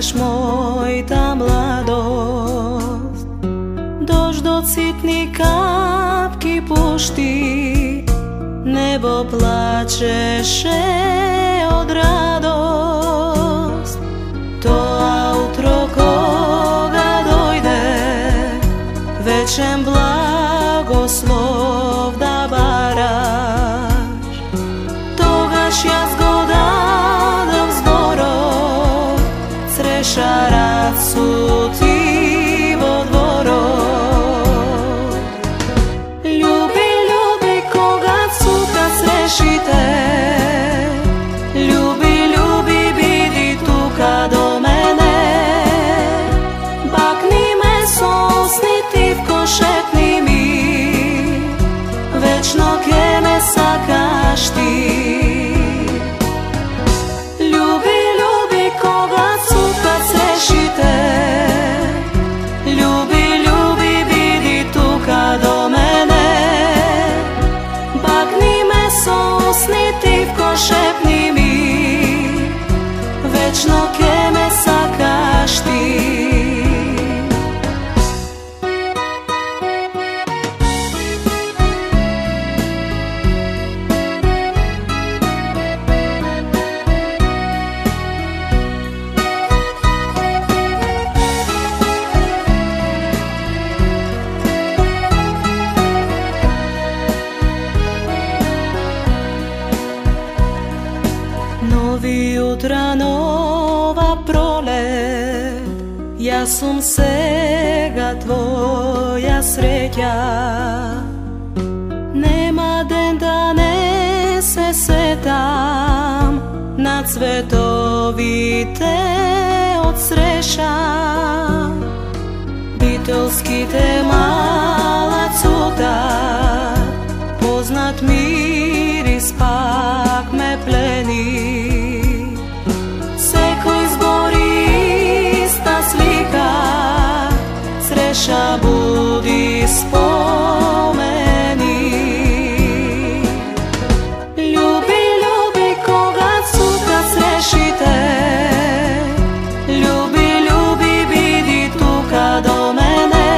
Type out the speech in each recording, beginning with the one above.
секогаш мојта младост. Дождот ситни капки пушти, небо плачеше од радост. Тоа утро кога дојде, вечен благослов да бараш, тогаш јас го дадов зборот, среша рад сути во дворот. Љуби, љуби кога сука срешите, љуби, љуби биди тука до мене, бакни ме со усните вко шепни ми, вечно ке ме сакаш ти. Љуби, љуби кога сука срешите, љуби, љуби биди тука до мене, бакни ме со усните вко шепни ми, вечно ке ме сакаш ти. Нови утра, нова пролет, јас сум сега твоја среќа. Нема ден да не се сетам на цветовите од среша. Битолските малацута, познат мирис пак ме плени. Секој збори иста слика, среша буди спомени. Љуби, љуби кога сука срешите, љуби, љуби биди тука до мене,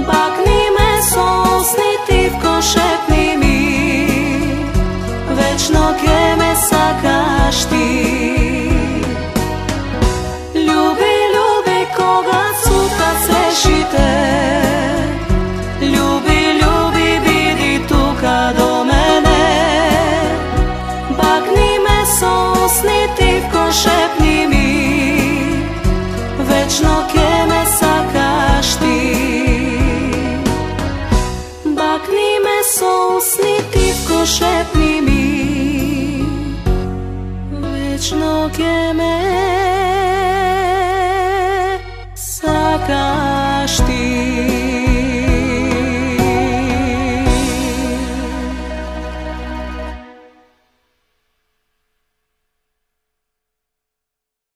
бакни ме со усните вко шепни ми, вечно ке ме сакаш ти.